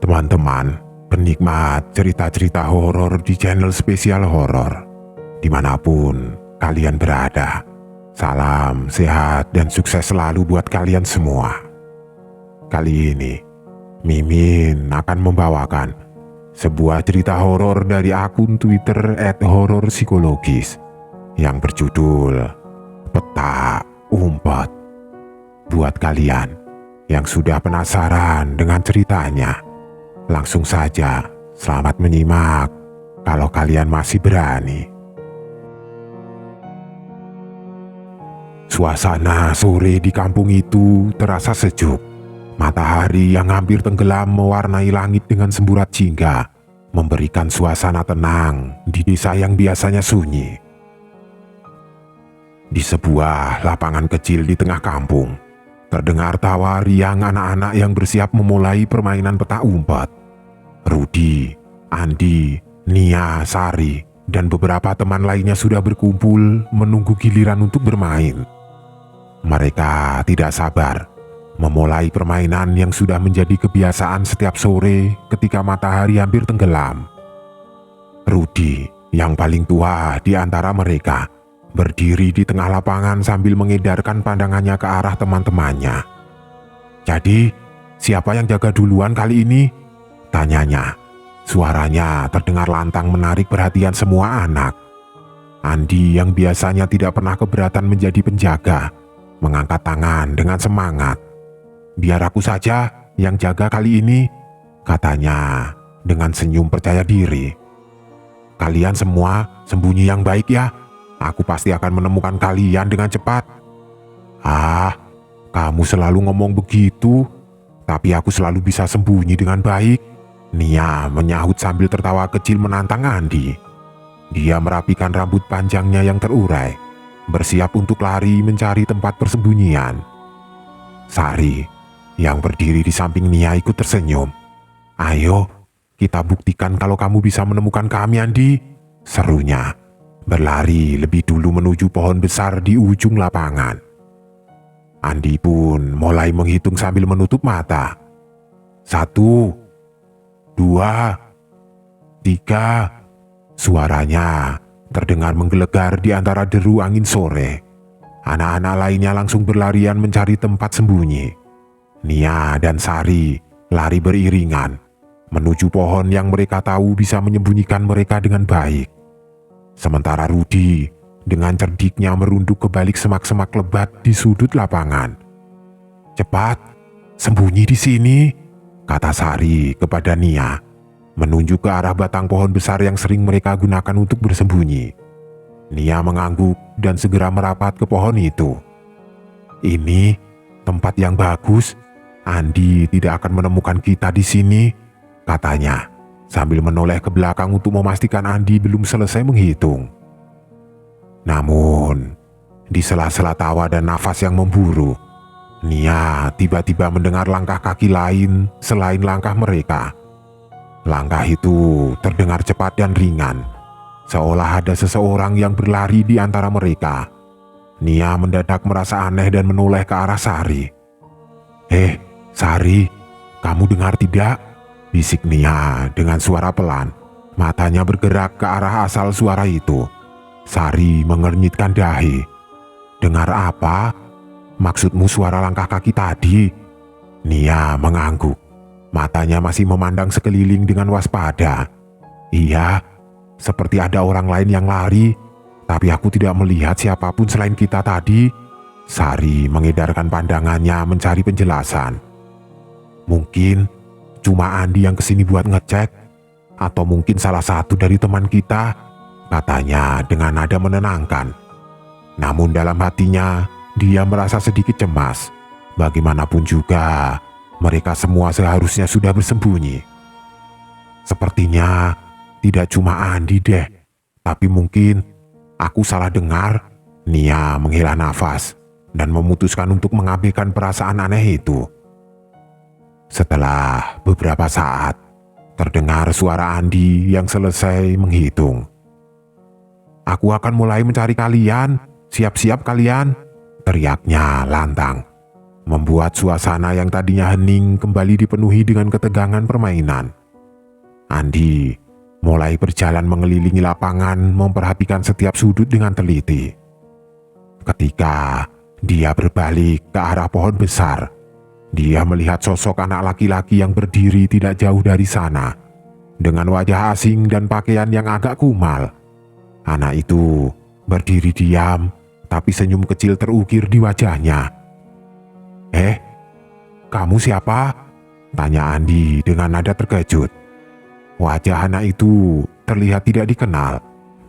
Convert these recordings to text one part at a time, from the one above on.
teman-teman penikmat cerita-cerita horor di channel spesial horor, dimanapun kalian berada. Salam sehat dan sukses selalu buat kalian semua. Kali ini Mimin akan membawakan sebuah cerita horor dari akun Twitter @hororpsikologis yang berjudul Peta Umpet. Buat kalian yang sudah penasaran dengan ceritanya, langsung saja selamat menyimak kalau kalian masih berani. Suasana sore di kampung itu terasa sejuk. Matahari yang hampir tenggelam mewarnai langit dengan semburat jingga, memberikan suasana tenang di desa yang biasanya sunyi. Di sebuah lapangan kecil di tengah kampung, terdengar tawa riang anak-anak yang bersiap memulai permainan peta umpet. Rudi, Andi, Nia, Sari, dan beberapa teman lainnya sudah berkumpul menunggu giliran untuk bermain. Mereka tidak sabar memulai permainan yang sudah menjadi kebiasaan setiap sore ketika matahari hampir tenggelam. Rudi, yang paling tua di antara mereka, berdiri di tengah lapangan sambil mengedarkan pandangannya ke arah teman-temannya. "Jadi, siapa yang jaga duluan kali ini?" tanyanya. Suaranya terdengar lantang menarik perhatian semua anak. Andi yang biasanya tidak pernah keberatan menjadi penjaga, mengangkat tangan dengan semangat. "Biar aku saja yang jaga kali ini," katanya dengan senyum percaya diri. "Kalian semua sembunyi yang baik ya. Aku pasti akan menemukan kalian dengan cepat." "Ah, kamu selalu ngomong begitu, tapi aku selalu bisa sembunyi dengan baik," Nia menyahut sambil tertawa kecil menantang Andi. Dia merapikan rambut panjangnya yang terurai, bersiap untuk lari mencari tempat persembunyian. Sari, yang berdiri di samping Nia, ikut tersenyum. "Ayo, kita buktikan kalau kamu bisa menemukan kami, Andi," serunya, berlari lebih dulu menuju pohon besar di ujung lapangan. Andi pun mulai menghitung sambil menutup mata. 1, 2, 3, suaranya terdengar menggelegar di antara deru angin sore. Anak-anak lainnya langsung berlarian mencari tempat sembunyi. Nia dan Sari lari beriringan menuju pohon yang mereka tahu bisa menyembunyikan mereka dengan baik. Sementara Rudi dengan cerdiknya merunduk ke balik semak-semak lebat di sudut lapangan. "Cepat, sembunyi di sini," kata Sari kepada Nia, menunjuk ke arah batang pohon besar yang sering mereka gunakan untuk bersembunyi. Nia mengangguk dan segera merapat ke pohon itu. "Ini tempat yang bagus. Andi tidak akan menemukan kita di sini," katanya, sambil menoleh ke belakang untuk memastikan Andi belum selesai menghitung. Namun, di sela-sela tawa dan nafas yang memburu, Nia tiba-tiba mendengar langkah kaki lain selain langkah mereka. Langkah itu terdengar cepat dan ringan, seolah ada seseorang yang berlari di antara mereka. Nia mendadak merasa aneh dan menoleh ke arah Sari. Sari, kamu dengar tidak?" bisik Nia dengan suara pelan. Matanya bergerak ke arah asal suara itu. Sari mengernyitkan dahi. "Dengar apa? Maksudmu suara langkah kaki tadi?" Nia mengangguk. Matanya masih memandang sekeliling dengan waspada. "Iya, seperti ada orang lain yang lari, tapi aku tidak melihat siapapun selain kita tadi." Sari mengedarkan pandangannya mencari penjelasan. "Mungkin cuma Andi yang kesini buat ngecek, atau mungkin salah satu dari teman kita," katanya dengan nada menenangkan. Namun dalam hatinya dia merasa sedikit cemas. Bagaimanapun juga mereka semua seharusnya sudah bersembunyi. "Sepertinya tidak cuma Andi deh, tapi mungkin aku salah dengar." Nia menghela nafas dan memutuskan untuk mengabaikan perasaan aneh itu. Setelah beberapa saat, terdengar suara Andi yang selesai menghitung. "Aku akan mulai mencari kalian, siap-siap kalian," teriaknya lantang. membuat suasana yang tadinya hening kembali dipenuhi dengan ketegangan permainan. Andi mulai berjalan mengelilingi lapangan, memperhatikan setiap sudut dengan teliti. Ketika dia berbalik ke arah pohon besar, dia melihat sosok anak laki-laki yang berdiri tidak jauh dari sana, dengan wajah asing dan pakaian yang agak kumal. Anak itu berdiri diam, tapi senyum kecil terukir di wajahnya. Kamu siapa?" tanya Andi dengan nada terkejut. Wajah anak itu terlihat tidak dikenal,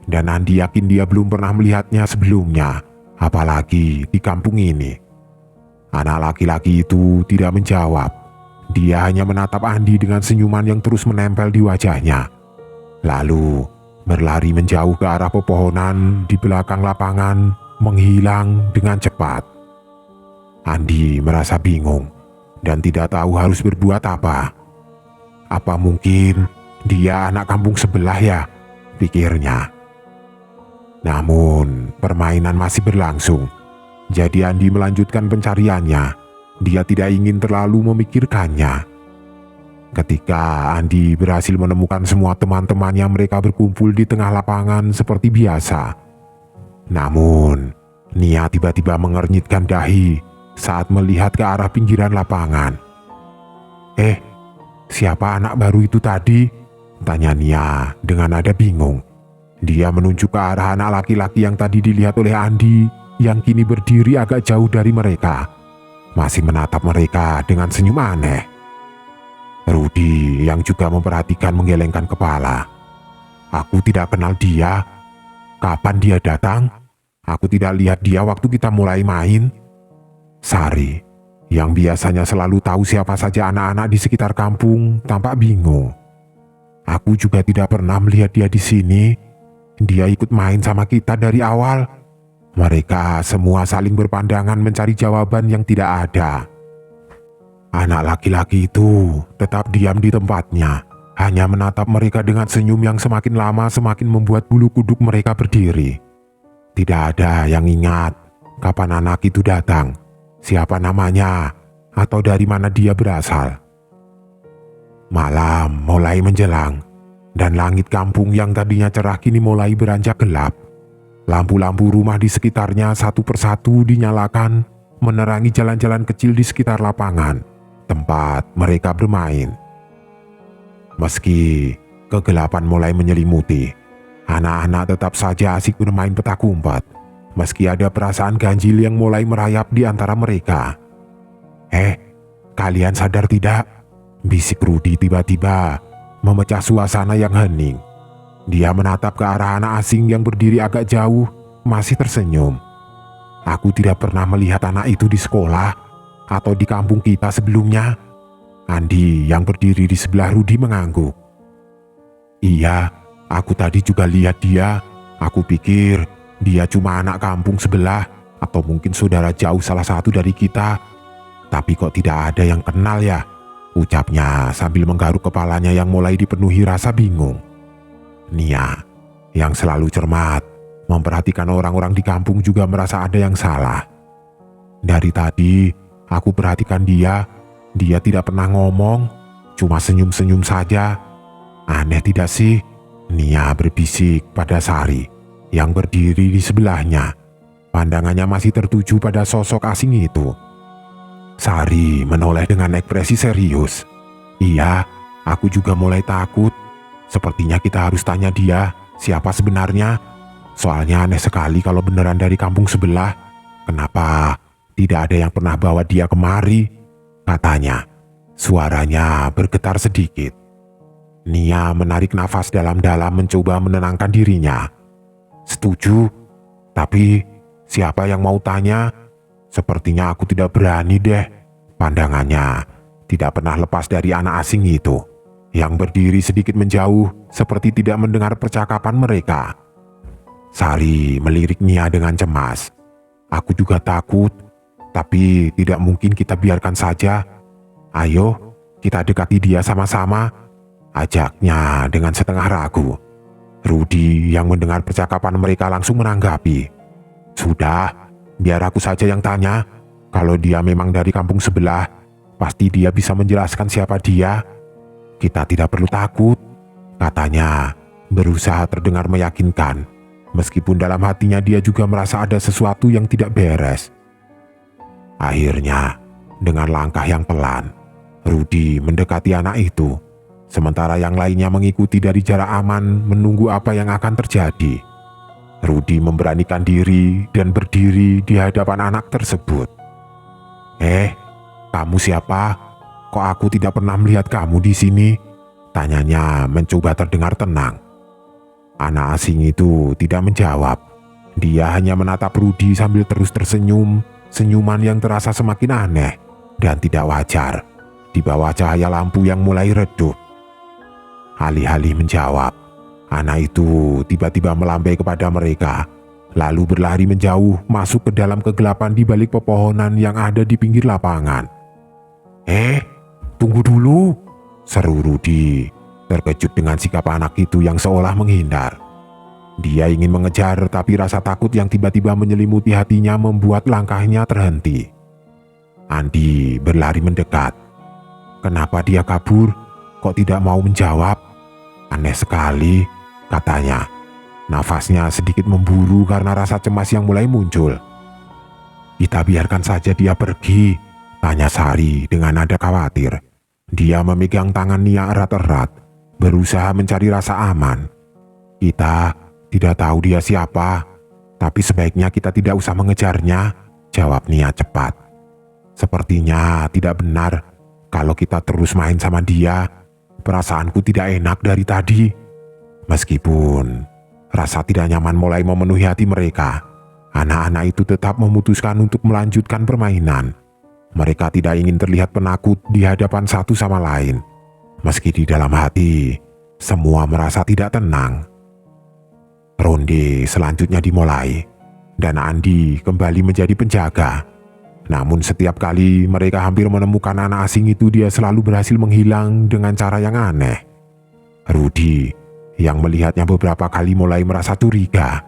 dan Andi yakin dia belum pernah melihatnya sebelumnya, apalagi di kampung ini. Anak laki-laki itu tidak menjawab. Dia hanya menatap Andi dengan senyuman yang terus menempel di wajahnya. Lalu berlari menjauh ke arah pepohonan di belakang lapangan, menghilang dengan cepat. Andi merasa bingung dan tidak tahu harus berbuat apa. Apa mungkin dia anak kampung sebelah ya, pikirnya. Namun permainan masih berlangsung. Jadi Andi melanjutkan pencariannya. Dia tidak ingin terlalu memikirkannya. Ketika Andi berhasil menemukan semua teman-temannya, mereka berkumpul di tengah lapangan seperti biasa. Namun Nia tiba-tiba mengernyitkan dahi saat melihat ke arah pinggiran lapangan. Siapa anak baru itu tadi?" tanya Nia dengan nada bingung. Dia menunjuk ke arah anak laki-laki yang tadi dilihat oleh Andi, yang kini berdiri agak jauh dari mereka, masih menatap mereka dengan senyum aneh. Rudi yang juga memperhatikan menggelengkan kepala. "Aku tidak kenal dia. Kapan dia datang? Aku tidak lihat dia waktu kita mulai main." Sari, yang biasanya selalu tahu siapa saja anak-anak di sekitar kampung, tampak bingung. "Aku juga tidak pernah melihat dia di sini. Dia ikut main sama kita dari awal." Mereka semua saling berpandangan mencari jawaban yang tidak ada. Anak laki-laki itu tetap diam di tempatnya, hanya menatap mereka dengan senyum yang semakin lama semakin membuat bulu kuduk mereka berdiri. Tidak ada yang ingat kapan anak itu datang, siapa namanya, atau dari mana dia berasal. Malam mulai menjelang, dan langit kampung yang tadinya cerah kini mulai beranjak gelap. Lampu-lampu rumah di sekitarnya satu persatu dinyalakan, menerangi jalan-jalan kecil di sekitar lapangan tempat mereka bermain. Meski kegelapan mulai menyelimuti, anak-anak tetap saja asik bermain petak umpet. Meski ada perasaan ganjil yang mulai merayap di antara mereka. Kalian sadar tidak?" bisik Rudi tiba-tiba, memecah suasana yang hening. Dia menatap ke arah anak asing yang berdiri agak jauh, masih tersenyum. "Aku tidak pernah melihat anak itu di sekolah atau di kampung kita sebelumnya." Andi yang berdiri di sebelah Rudi mengangguk. "Iya, aku tadi juga lihat dia. Aku pikir dia cuma anak kampung sebelah atau mungkin saudara jauh salah satu dari kita. Tapi kok tidak ada yang kenal ya?" ucapnya sambil menggaruk kepalanya yang mulai dipenuhi rasa bingung. Nia yang selalu cermat memperhatikan orang-orang di kampung juga merasa ada yang salah. "Dari tadi aku perhatikan dia tidak pernah ngomong, cuma senyum-senyum saja. Aneh tidak sih?" Nia berbisik pada Sari yang berdiri di sebelahnya. Pandangannya masih tertuju pada sosok asing itu. Sari menoleh dengan ekspresi serius. "Iya, aku juga mulai takut. Sepertinya kita harus tanya dia siapa sebenarnya. Soalnya aneh sekali kalau beneran dari kampung sebelah. Kenapa tidak ada yang pernah bawa dia kemari?" katanya. Suaranya bergetar sedikit. Nia menarik nafas dalam-dalam mencoba menenangkan dirinya. "Setuju, tapi siapa yang mau tanya? Sepertinya aku tidak berani deh." Pandangannya tidak pernah lepas dari anak asing itu, yang berdiri sedikit menjauh seperti tidak mendengar percakapan mereka. Sari melirik Nia dengan cemas. "Aku juga takut, tapi tidak mungkin kita biarkan saja. Ayo, kita dekati dia sama-sama," ajaknya dengan setengah ragu. Rudi yang mendengar percakapan mereka langsung menanggapi. "Sudah, biar aku saja yang tanya. Kalau dia memang dari kampung sebelah, pasti dia bisa menjelaskan siapa dia. Kita tidak perlu takut, katanya, berusaha terdengar meyakinkan. Meskipun dalam hatinya dia juga merasa ada sesuatu yang tidak beres. Akhirnya, dengan langkah yang pelan, Rudi mendekati anak itu, sementara yang lainnya mengikuti dari jarak aman menunggu apa yang akan terjadi. Rudi memberanikan diri dan berdiri di hadapan anak tersebut. Kamu siapa? Kok aku tidak pernah melihat kamu di sini? Tanyanya mencoba terdengar tenang. Anak asing itu tidak menjawab. Dia hanya menatap Rudi sambil terus tersenyum, senyuman yang terasa semakin aneh dan tidak wajar di bawah cahaya lampu yang mulai redup. Alih-alih menjawab, anak itu tiba-tiba melambai kepada mereka, lalu berlari menjauh masuk ke dalam kegelapan di balik pepohonan yang ada di pinggir lapangan. Tunggu dulu, seru Rudi, terkejut dengan sikap anak itu yang seolah menghindar. Dia ingin mengejar, tapi rasa takut yang tiba-tiba menyelimuti hatinya membuat langkahnya terhenti. Andi berlari mendekat. Kenapa dia kabur? Kok tidak mau menjawab? Aneh sekali, katanya. Nafasnya sedikit memburu karena rasa cemas yang mulai muncul. Kita biarkan saja dia pergi, tanya Sari dengan nada khawatir. Dia memegang tangan Nia erat-erat, berusaha mencari rasa aman. Kita tidak tahu dia siapa, tapi sebaiknya kita tidak usah mengejarnya, jawab Nia cepat. Sepertinya tidak benar kalau kita terus main sama dia. Perasaanku tidak enak dari tadi. Meskipun rasa tidak nyaman mulai memenuhi hati mereka, anak-anak itu tetap memutuskan untuk melanjutkan permainan. Mereka tidak ingin terlihat penakut di hadapan satu sama lain. Meski di dalam hati, semua merasa tidak tenang. Ronde selanjutnya dimulai, dan Andi kembali menjadi penjaga. Namun setiap kali mereka hampir menemukan anak asing itu, dia selalu berhasil menghilang dengan cara yang aneh. Rudi yang melihatnya beberapa kali mulai merasa curiga.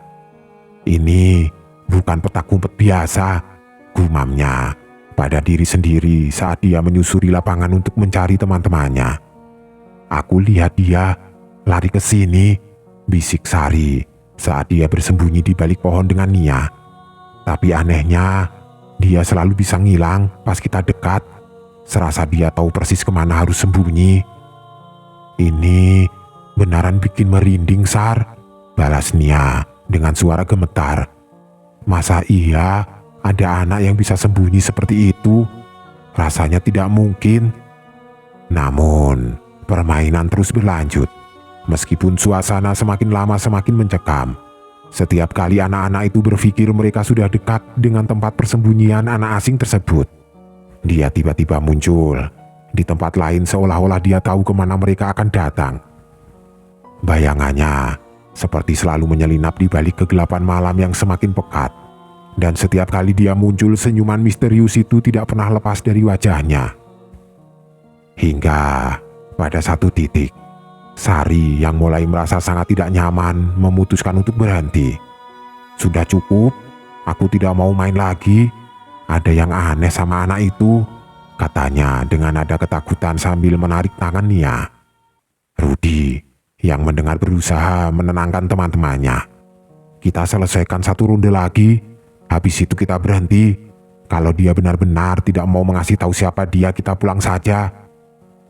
Ini bukan petak umpet biasa, gumamnya pada diri sendiri saat dia menyusuri lapangan untuk mencari teman-temannya. Aku lihat dia lari ke sini, bisik Sari saat dia bersembunyi di balik pohon dengan Nia. Tapi anehnya, dia selalu bisa ngilang pas kita dekat. Serasa dia tahu persis kemana harus sembunyi. Ini benaran bikin merinding, Sar, balas Nia dengan suara gemetar. Masa iya ada anak yang bisa sembunyi seperti itu? Rasanya tidak mungkin. Namun permainan terus berlanjut. Meskipun suasana semakin lama semakin mencekam. Setiap kali anak-anak itu berpikir mereka sudah dekat dengan tempat persembunyian anak asing tersebut, dia tiba-tiba muncul di tempat lain seolah-olah dia tahu kemana mereka akan datang. Bayangannya seperti selalu menyelinap di balik kegelapan malam yang semakin pekat. Dan setiap kali dia muncul, senyuman misterius itu tidak pernah lepas dari wajahnya. Hingga pada satu titik, Sari yang mulai merasa sangat tidak nyaman memutuskan untuk berhenti. Sudah cukup, aku tidak mau main lagi. Ada yang aneh sama anak itu, katanya dengan nada ketakutan sambil menarik tangan Nia. Rudi yang mendengar berusaha menenangkan teman-temannya. Kita selesaikan satu ronde lagi, habis itu kita berhenti. Kalau dia benar-benar tidak mau mengasih tahu siapa dia, kita pulang saja.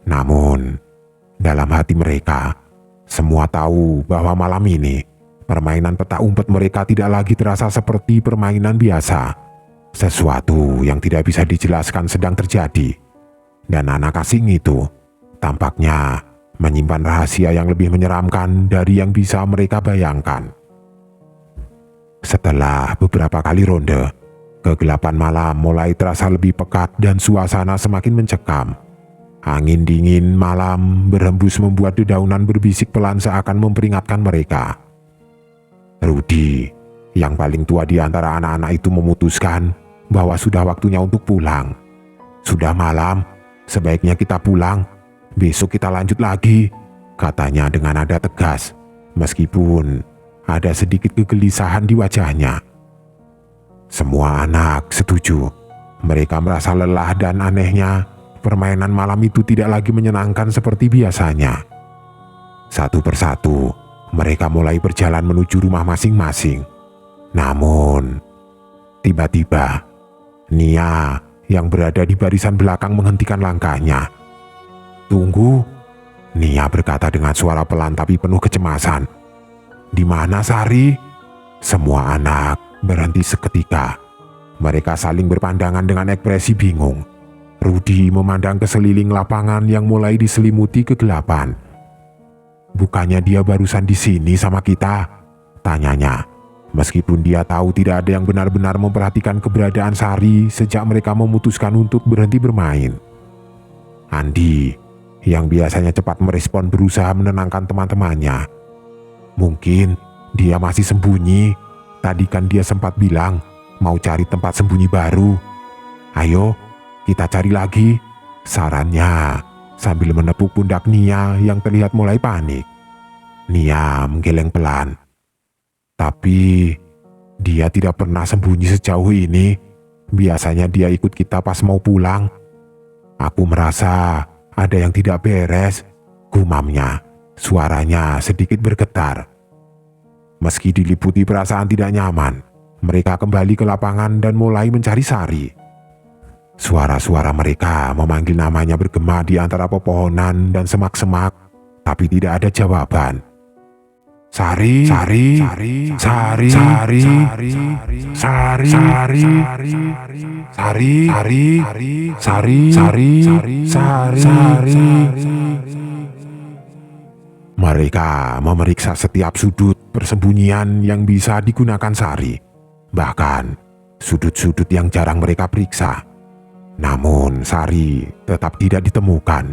Namun dalam hati mereka, semua tahu bahwa malam ini permainan petak umpet mereka tidak lagi terasa seperti permainan biasa. Sesuatu yang tidak bisa dijelaskan sedang terjadi. Dan anak asing itu tampaknya menyimpan rahasia yang lebih menyeramkan dari yang bisa mereka bayangkan. Setelah beberapa kali ronde, kegelapan malam mulai terasa lebih pekat dan suasana semakin mencekam. Angin dingin malam berhembus membuat dedaunan berbisik pelan seakan memperingatkan mereka. Rudi, yang paling tua di antara anak-anak itu, memutuskan bahwa sudah waktunya untuk pulang. Sudah malam, sebaiknya kita pulang. Besok kita lanjut lagi, katanya dengan nada tegas, meskipun ada sedikit kegelisahan di wajahnya. Semua anak setuju. Mereka merasa lelah dan anehnya, permainan malam itu tidak lagi menyenangkan seperti biasanya. Satu persatu, mereka mulai berjalan menuju rumah masing-masing. Namun, tiba-tiba, Nia yang berada di barisan belakang menghentikan langkahnya. "Tunggu," Nia berkata dengan suara pelan tapi penuh kecemasan. "Di mana Sari?" Semua anak berhenti seketika. Mereka saling berpandangan dengan ekspresi bingung. Rudy memandang ke seliling lapangan yang mulai diselimuti kegelapan. "Bukannya dia barusan di sini sama kita?" tanyanya. Meskipun dia tahu tidak ada yang benar-benar memperhatikan keberadaan Sari sejak mereka memutuskan untuk berhenti bermain. Andi, yang biasanya cepat merespon, berusaha menenangkan teman-temannya. "Mungkin dia masih sembunyi. Tadi kan dia sempat bilang mau cari tempat sembunyi baru. Ayo, kita cari lagi," sarannya sambil menepuk pundak Nia yang terlihat mulai panik. Nia menggeleng pelan. "Tapi dia tidak pernah sembunyi sejauh ini. Biasanya dia ikut kita pas mau pulang. Aku merasa ada yang tidak beres," gumamnya. Suaranya sedikit bergetar. Meski diliputi perasaan tidak nyaman, mereka kembali ke lapangan dan mulai mencari Sari. Suara-suara mereka memanggil namanya bergema di antara pepohonan dan semak-semak, tapi tidak ada jawaban. "Sari, Sari, Sari, Sari, Sari, Sari, Sari, Sari, Sari, Sari, Sari, Sari. Mereka memeriksa setiap sudut persembunyian yang bisa digunakan Sari, bahkan sudut-sudut yang jarang mereka periksa. Namun Sari tetap tidak ditemukan.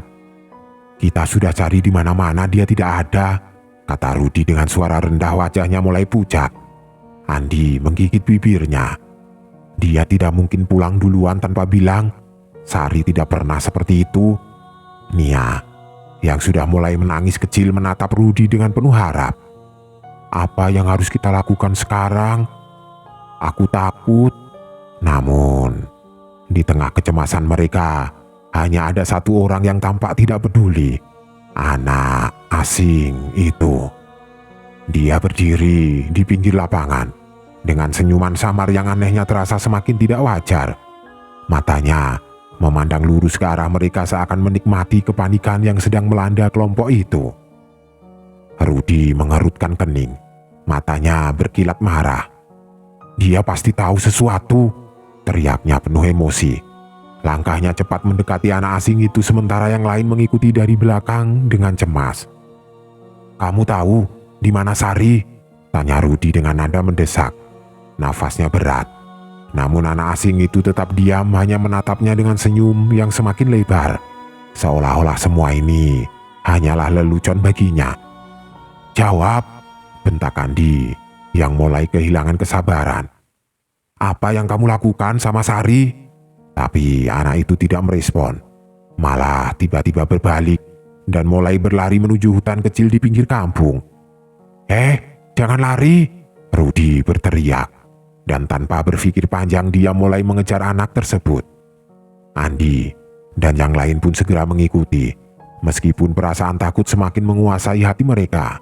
"Kita sudah cari di mana-mana, dia tidak ada," kata Rudy dengan suara rendah. Wajahnya mulai pucat. Andi menggigit bibirnya. Dia tidak mungkin pulang duluan tanpa bilang. Sari tidak pernah seperti itu. Nia yang sudah mulai menangis kecil menatap Rudy dengan penuh harap. "Apa yang harus kita lakukan sekarang? Aku takut." Namun, di tengah kecemasan mereka, hanya ada satu orang yang tampak tidak peduli. Anak asing itu. Dia berdiri di pinggir lapangan dengan senyuman samar yang anehnya terasa semakin tidak wajar. Matanya memandang lurus ke arah mereka seakan menikmati kepanikan yang sedang melanda kelompok itu. Rudy mengerutkan kening. Matanya berkilat marah. "Dia pasti tahu sesuatu," teriaknya penuh emosi. Langkahnya cepat mendekati anak asing itu sementara yang lain mengikuti dari belakang dengan cemas. "Kamu tahu di mana Sari?" tanya Rudy dengan nada mendesak. Nafasnya berat. Namun anak asing itu tetap diam, hanya menatapnya dengan senyum yang semakin lebar. Seolah-olah semua ini hanyalah lelucon baginya. "Jawab," bentak Andi yang mulai kehilangan kesabaran. "Apa yang kamu lakukan sama Sari?" Tapi anak itu tidak merespon. Malah tiba-tiba berbalik dan mulai berlari menuju hutan kecil di pinggir kampung. Jangan lari!" Rudy berteriak. Dan tanpa berpikir panjang dia mulai mengejar anak tersebut. Andi dan yang lain pun segera mengikuti, meskipun perasaan takut semakin menguasai hati mereka.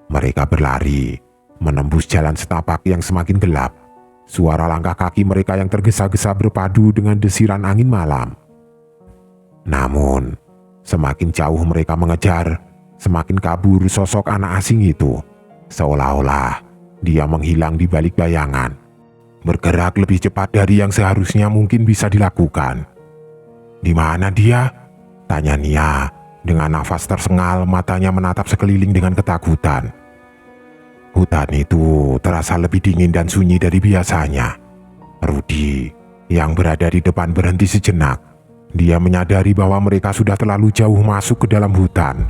Mereka berlari, menembus jalan setapak yang semakin gelap. Suara langkah kaki mereka yang tergesa-gesa berpadu dengan desiran angin malam. Namun, semakin jauh mereka mengejar, semakin kabur sosok anak asing itu. Seolah-olah dia menghilang di balik bayangan, bergerak lebih cepat dari yang seharusnya mungkin bisa dilakukan. "Di mana dia?" tanya Nia dengan nafas tersengal, matanya menatap sekeliling dengan ketakutan. Hutan itu terasa lebih dingin dan sunyi dari biasanya. Rudy yang berada di depan berhenti sejenak. Dia menyadari bahwa mereka sudah terlalu jauh masuk ke dalam hutan.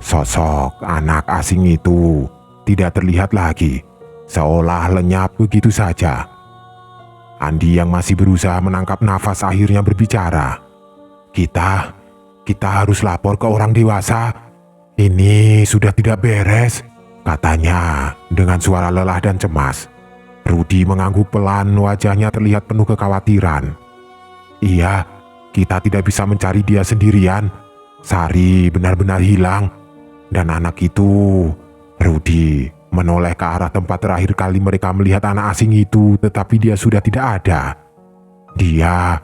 Sosok anak asing itu tidak terlihat lagi, seolah lenyap begitu saja. Andi yang masih berusaha menangkap nafas akhirnya berbicara. Kita harus lapor ke orang dewasa. Ini sudah tidak beres," katanya dengan suara lelah dan cemas. Rudy mengangguk pelan, wajahnya terlihat penuh kekhawatiran. Iya, kita tidak bisa mencari dia sendirian. Sari benar-benar hilang. Dan anak itu, Rudy menoleh ke arah tempat terakhir kali mereka melihat anak asing itu, tetapi dia sudah tidak ada. Dia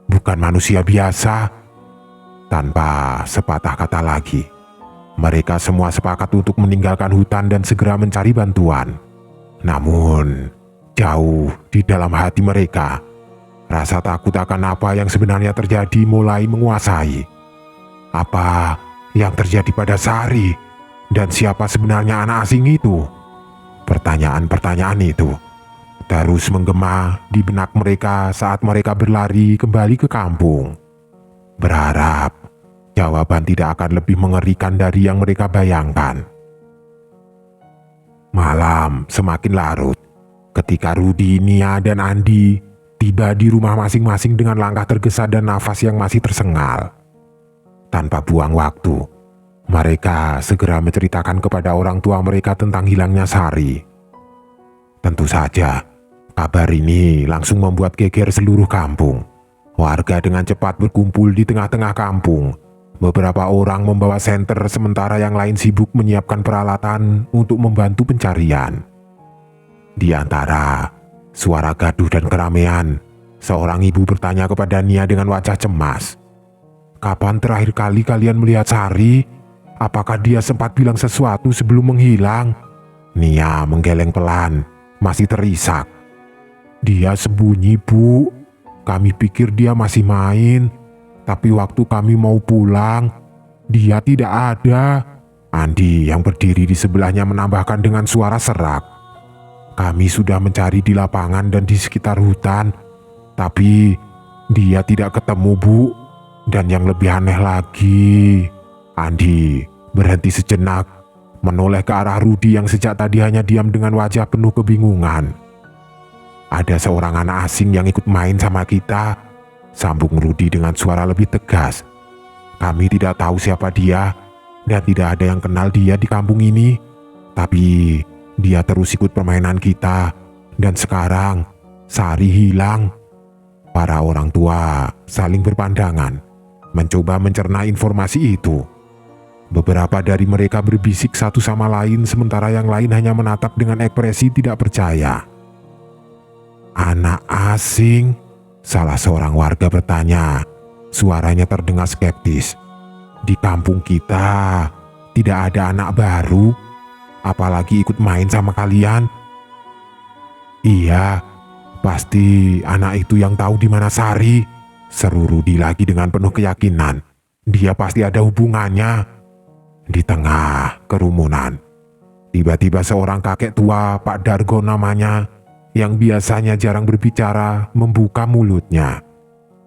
bukan manusia biasa. Tanpa sepatah kata lagi, mereka semua sepakat untuk meninggalkan hutan dan segera mencari bantuan. Namun, jauh di dalam hati mereka, rasa takut akan apa yang sebenarnya terjadi mulai menguasai. Apa yang terjadi pada Sari? Dan siapa sebenarnya anak asing itu? Pertanyaan-pertanyaan itu terus menggema di benak mereka saat mereka berlari kembali ke kampung. Berharap jawaban tidak akan lebih mengerikan dari yang mereka bayangkan. Malam semakin larut ketika Rudy, Nia, dan Andi tiba di rumah masing-masing dengan langkah tergesa dan nafas yang masih tersengal. Tanpa buang waktu, mereka segera menceritakan kepada orang tua mereka tentang hilangnya Sari. Tentu saja, kabar ini langsung membuat geger seluruh kampung. Warga dengan cepat berkumpul di tengah-tengah kampung. Beberapa orang membawa senter sementara yang lain sibuk menyiapkan peralatan untuk membantu pencarian. Di antara suara gaduh dan keramaian, seorang ibu bertanya kepada Nia dengan wajah cemas. "Kapan terakhir kali kalian melihat Sari? Apakah dia sempat bilang sesuatu sebelum menghilang?" Nia menggeleng pelan, masih terisak. "Dia sembunyi, Bu. Kami pikir dia masih main. Tapi waktu kami mau pulang, dia tidak ada." Andi yang berdiri di sebelahnya menambahkan dengan suara serak. "Kami sudah mencari di lapangan dan di sekitar hutan. Tapi dia tidak ketemu, Bu. Dan yang lebih aneh lagi..." Andi berhenti sejenak, menoleh ke arah Rudy yang sejak tadi hanya diam dengan wajah penuh kebingungan. "Ada seorang anak asing yang ikut main sama kita," sambung Rudy dengan suara lebih tegas. "Kami tidak tahu siapa dia dan tidak ada yang kenal dia di kampung ini. Tapi dia terus ikut permainan kita dan sekarang Sari hilang." Para orang tua saling berpandangan, mencoba mencerna informasi itu. Beberapa dari mereka berbisik satu sama lain sementara yang lain hanya menatap dengan ekspresi tidak percaya. "Anak asing?" salah seorang warga bertanya. Suaranya terdengar skeptis. "Di kampung kita tidak ada anak baru, apalagi ikut main sama kalian." "Iya, pasti anak itu yang tahu di mana Sari," seru Rudy lagi dengan penuh keyakinan. "Dia pasti ada hubungannya." Di tengah kerumunan, tiba-tiba seorang kakek tua, Pak Dargo namanya, yang biasanya jarang berbicara, membuka mulutnya.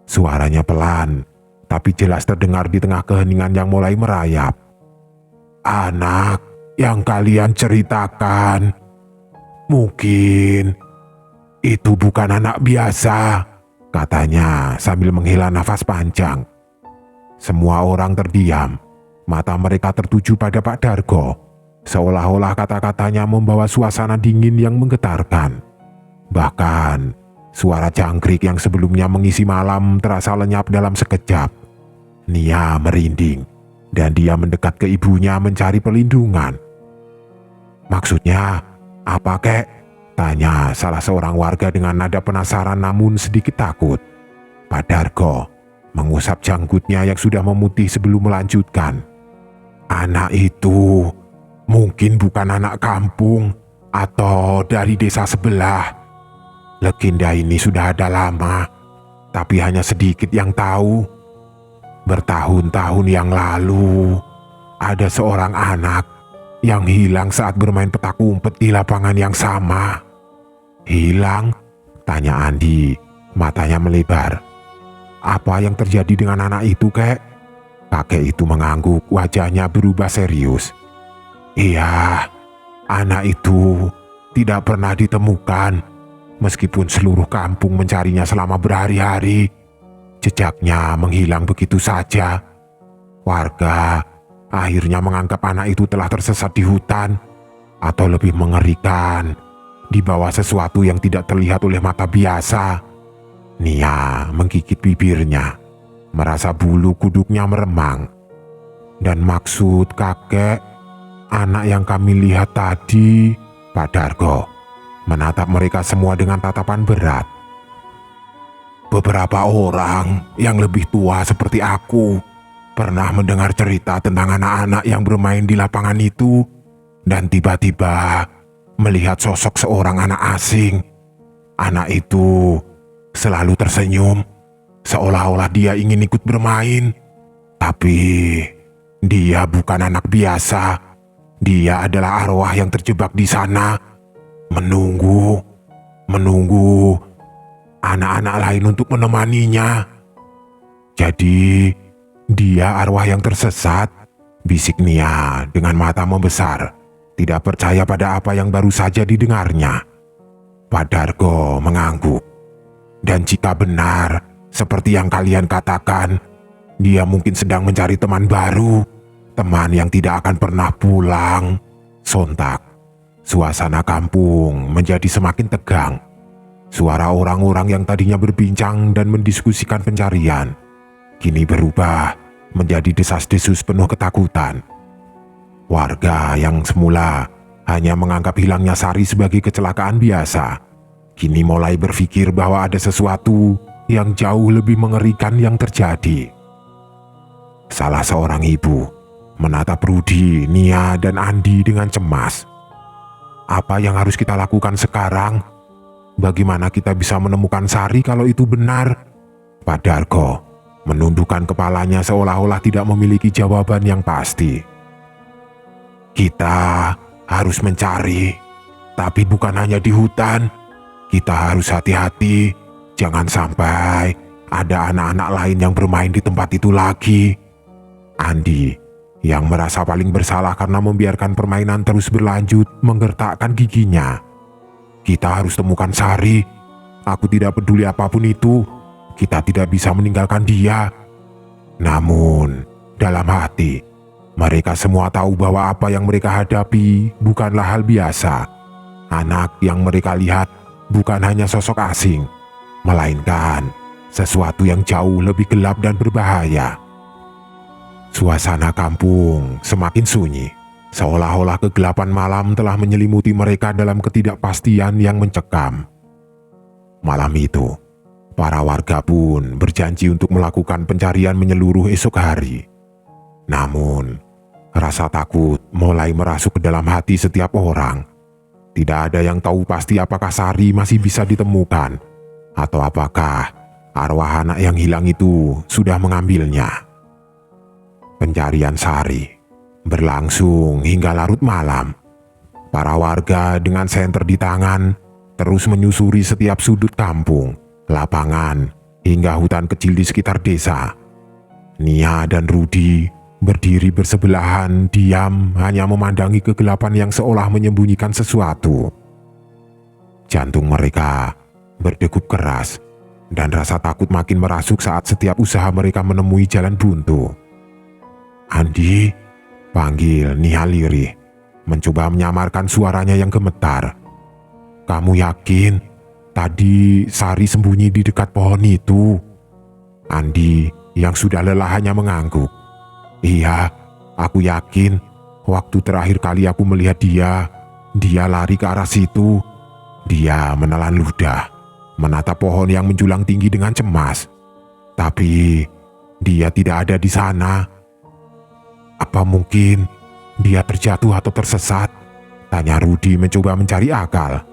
Suaranya pelan, tapi jelas terdengar di tengah keheningan yang mulai merayap. "Anak yang kalian ceritakan, mungkin itu bukan anak biasa," katanya sambil menghela nafas panjang. Semua orang terdiam. Mata mereka tertuju pada Pak Dargo, seolah-olah kata-katanya membawa suasana dingin yang menggetarkan. Bahkan, suara jangkrik yang sebelumnya mengisi malam terasa lenyap dalam sekejap. Nia merinding, dan dia mendekat ke ibunya mencari perlindungan. "Maksudnya, apa kek?" tanya salah seorang warga dengan nada penasaran namun sedikit takut. Pak Dargo mengusap janggutnya yang sudah memutih sebelum melanjutkan. "Anak itu mungkin bukan anak kampung atau dari desa sebelah. Legenda ini sudah ada lama, tapi hanya sedikit yang tahu. Bertahun-tahun yang lalu, ada seorang anak yang hilang saat bermain petak umpet di lapangan yang sama." "Hilang?" tanya Andi, matanya melebar. "Apa yang terjadi dengan anak itu, kek?" Kakek itu mengangguk, wajahnya berubah serius. "Iya, anak itu tidak pernah ditemukan. Meskipun seluruh kampung mencarinya selama berhari-hari, jejaknya menghilang begitu saja. Warga akhirnya menganggap anak itu telah tersesat di hutan, atau lebih mengerikan, di bawah sesuatu yang tidak terlihat oleh mata biasa. Nia menggigit bibirnya, merasa bulu kuduknya meremang. Dan maksud kakek, anak yang kami lihat tadi, Pak Dargo menatap mereka semua dengan tatapan berat. Beberapa orang yang lebih tua seperti aku pernah mendengar cerita tentang anak-anak yang bermain di lapangan itu dan tiba-tiba melihat sosok seorang anak asing. Anak itu selalu tersenyum, seolah-olah dia ingin ikut bermain. Tapi dia bukan anak biasa. Dia adalah arwah yang terjebak di sana, menunggu anak-anak lain untuk menemaninya. Jadi, dia arwah yang tersesat, bisik Nia dengan mata membesar, tidak percaya pada apa yang baru saja didengarnya. Pak Dargo mengangguk. Dan jika benar, seperti yang kalian katakan, dia mungkin sedang mencari teman baru, teman yang tidak akan pernah pulang. Sontak, suasana kampung menjadi semakin tegang. Suara orang-orang yang tadinya berbincang dan mendiskusikan pencarian, kini berubah menjadi desas-desus penuh ketakutan. Warga yang semula hanya menganggap hilangnya Sari sebagai kecelakaan biasa, kini mulai berpikir bahwa ada sesuatu yang jauh lebih mengerikan yang terjadi. Salah seorang ibu menatap Rudi, Nia, dan Andi dengan cemas. Apa yang harus kita lakukan sekarang? Bagaimana kita bisa menemukan Sari kalau itu benar? Pak Dargo menundukkan kepalanya seolah-olah tidak memiliki jawaban yang pasti. Kita harus mencari, tapi bukan hanya di hutan. Kita harus hati-hati, jangan sampai ada anak-anak lain yang bermain di tempat itu lagi. Andi, yang merasa paling bersalah karena membiarkan permainan terus berlanjut, menggertakkan giginya. Kita harus temukan Sari. Aku tidak peduli apapun itu. Kita tidak bisa meninggalkan dia. Namun, dalam hati, mereka semua tahu bahwa apa yang mereka hadapi bukanlah hal biasa. Anak yang mereka lihat bukan hanya sosok asing, melainkan sesuatu yang jauh lebih gelap dan berbahaya. Suasana kampung semakin sunyi, seolah-olah kegelapan malam telah menyelimuti mereka dalam ketidakpastian yang mencekam. Malam itu, para warga pun berjanji untuk melakukan pencarian menyeluruh esok hari. Namun, rasa takut mulai merasuk ke dalam hati setiap orang. Tidak ada yang tahu pasti apakah Sari masih bisa ditemukan, atau apakah arwah anak yang hilang itu sudah mengambilnya. Pencarian Sari berlangsung hingga larut malam. Para warga dengan senter di tangan terus menyusuri setiap sudut kampung, lapangan, hingga hutan kecil di sekitar desa. Nia dan Rudi berdiri bersebelahan, diam, hanya memandangi kegelapan yang seolah menyembunyikan sesuatu. Jantung mereka berdegup keras, dan rasa takut makin merasuk saat setiap usaha mereka menemui jalan buntu. Andi, panggil Nia lirih, mencoba menyamarkan suaranya yang gemetar. Kamu yakin tadi Sari sembunyi di dekat pohon itu? Andi yang sudah lelah hanya mengangguk. Iya, aku yakin. Waktu terakhir kali aku melihat dia lari ke arah situ. Dia menelan ludah, menatap pohon yang menjulang tinggi dengan cemas. Tapi dia tidak ada di sana. Apa mungkin dia terjatuh atau tersesat? Tanya Rudi mencoba mencari akal.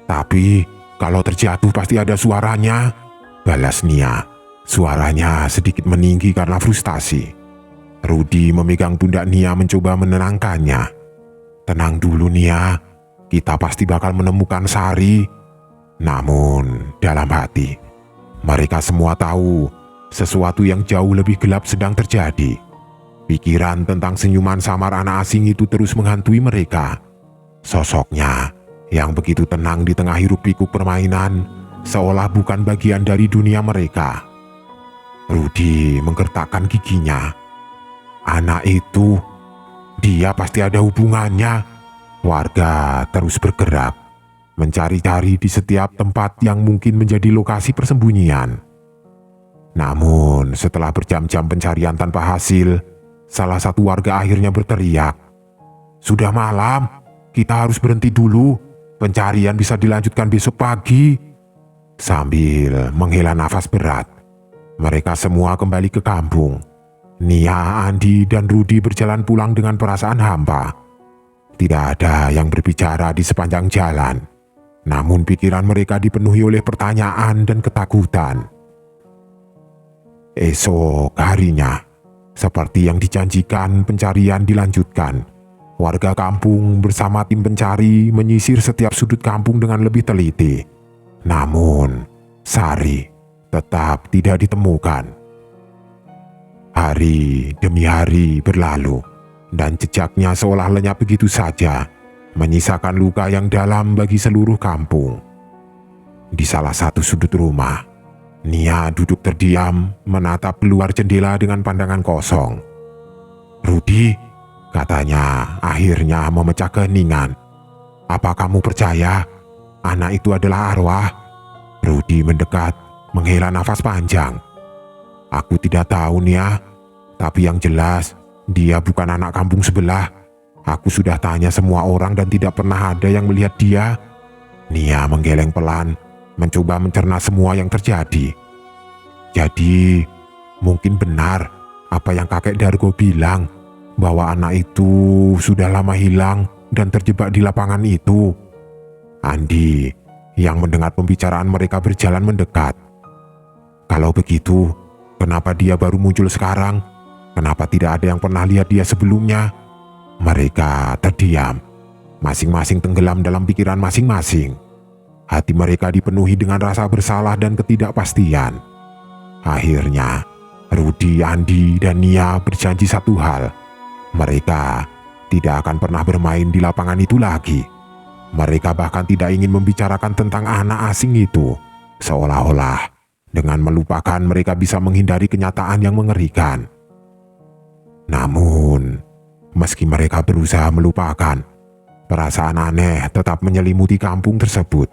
Tapi kalau terjatuh pasti ada suaranya, balas Nia. Suaranya sedikit meninggi karena frustasi. Rudi memegang pundak Nia mencoba menenangkannya. Tenang dulu Nia, kita pasti bakal menemukan Sari. Namun dalam hati, mereka semua tahu sesuatu yang jauh lebih gelap sedang terjadi. Pikiran tentang senyuman samar anak asing itu terus menghantui mereka. Sosoknya yang begitu tenang di tengah hiruk-pikuk permainan, seolah bukan bagian dari dunia mereka. Rudi menggertakkan giginya. Anak itu, dia pasti ada hubungannya. Warga terus bergerak. mencari-cari di setiap tempat yang mungkin menjadi lokasi persembunyian. Namun, setelah berjam-jam pencarian tanpa hasil, salah satu warga akhirnya berteriak, "Sudah malam, kita harus berhenti dulu. Pencarian bisa dilanjutkan besok pagi." Sambil menghela nafas berat, mereka semua kembali ke kampung. Nia, Andi, dan Rudi berjalan pulang dengan perasaan hampa. Tidak ada yang berbicara di sepanjang jalan, namun pikiran mereka dipenuhi oleh pertanyaan dan ketakutan. Esok harinya, seperti yang dijanjikan, pencarian dilanjutkan. Warga kampung bersama tim pencari menyisir setiap sudut kampung dengan lebih teliti. Namun, Sari tetap tidak ditemukan. Hari demi hari berlalu, dan jejaknya seolah lenyap begitu saja, menyisakan luka yang dalam bagi seluruh kampung. Di salah satu sudut rumah, Nia duduk terdiam menatap keluar jendela dengan pandangan kosong. "Rudi," katanya akhirnya memecah keheningan. "Apa kamu percaya anak itu adalah arwah?" Rudi mendekat, menghela nafas panjang. "Aku tidak tahu, Nia, tapi yang jelas dia bukan anak kampung sebelah. Aku sudah tanya semua orang dan tidak pernah ada yang melihat dia." Nia menggeleng pelan, mencoba mencerna semua yang terjadi. "Jadi, mungkin benar apa yang kakek Dargo bilang, bahwa anak itu sudah lama hilang dan terjebak di lapangan itu." Andi, yang mendengar pembicaraan mereka berjalan mendekat. "Kalau begitu, kenapa dia baru muncul sekarang? Kenapa tidak ada yang pernah lihat dia sebelumnya?" Mereka terdiam, masing-masing tenggelam dalam pikiran masing-masing. Hati mereka dipenuhi dengan rasa bersalah dan ketidakpastian. Akhirnya, Rudi, Andi, dan Nia berjanji satu hal. Mereka tidak akan pernah bermain di lapangan itu lagi. Mereka bahkan tidak ingin membicarakan tentang anak asing itu, seolah-olah dengan melupakan mereka bisa menghindari kenyataan yang mengerikan. Namun, meski mereka berusaha melupakan, perasaan aneh tetap menyelimuti kampung tersebut.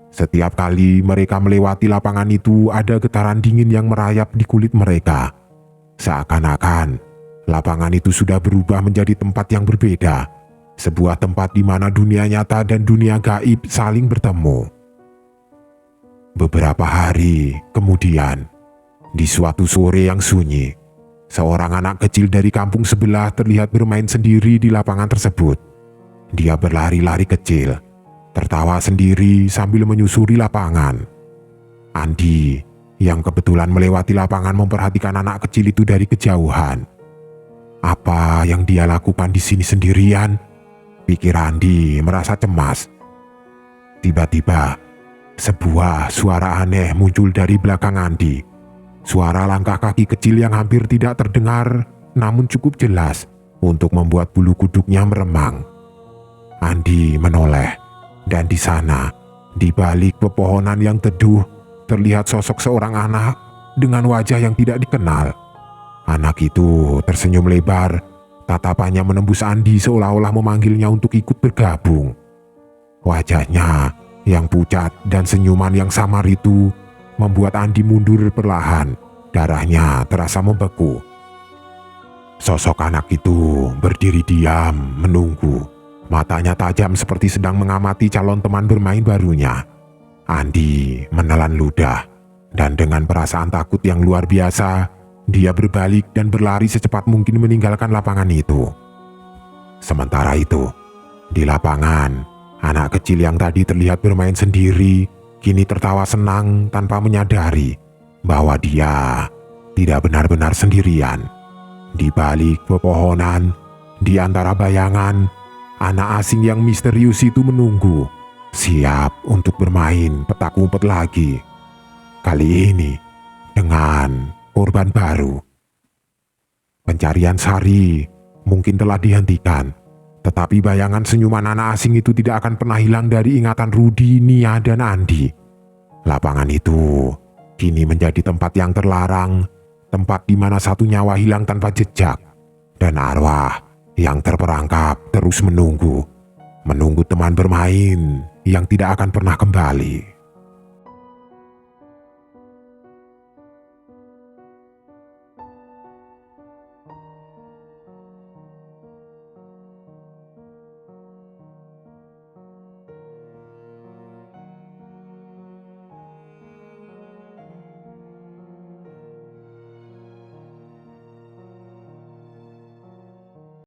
Setiap kali mereka melewati lapangan itu, ada getaran dingin yang merayap di kulit mereka. Seakan-akan lapangan itu sudah berubah menjadi tempat yang berbeda, sebuah tempat di mana dunia nyata dan dunia gaib saling bertemu. Beberapa hari kemudian, di suatu sore yang sunyi, seorang anak kecil dari kampung sebelah terlihat bermain sendiri di lapangan tersebut. Dia berlari-lari kecil, tertawa sendiri sambil menyusuri lapangan. Andi, yang kebetulan melewati lapangan, memperhatikan anak kecil itu dari kejauhan. Apa yang dia lakukan di sini sendirian? Pikir Andi merasa cemas. Tiba-tiba, sebuah suara aneh muncul dari belakang Andi. Suara langkah kaki kecil yang hampir tidak terdengar, namun cukup jelas untuk membuat bulu kuduknya meremang. Andi menoleh, dan di sana, di balik pepohonan yang teduh, terlihat sosok seorang anak dengan wajah yang tidak dikenal. Anak itu tersenyum lebar, tatapannya menembus Andi seolah-olah memanggilnya untuk ikut bergabung. Wajahnya yang pucat dan senyuman yang samar itu membuat Andi mundur perlahan, darahnya terasa membeku. Sosok anak itu berdiri diam, menunggu. Matanya tajam seperti sedang mengamati calon teman bermain barunya. Andi menelan ludah, dan dengan perasaan takut yang luar biasa, dia berbalik dan berlari secepat mungkin meninggalkan lapangan itu. Sementara itu, di lapangan, anak kecil yang tadi terlihat bermain sendiri, kini tertawa senang tanpa menyadari bahwa dia tidak benar-benar sendirian. Di balik pepohonan, di antara bayangan, anak asing yang misterius itu menunggu, siap untuk bermain petak umpet lagi. Kali ini dengan korban baru. Pencarian Sari mungkin telah dihentikan, tetapi bayangan senyuman anak asing itu tidak akan pernah hilang dari ingatan Rudi, Nia, dan Andi. Lapangan itu kini menjadi tempat yang terlarang, tempat di mana satu nyawa hilang tanpa jejak, dan arwah yang terperangkap terus menunggu. menunggu teman bermain yang tidak akan pernah kembali.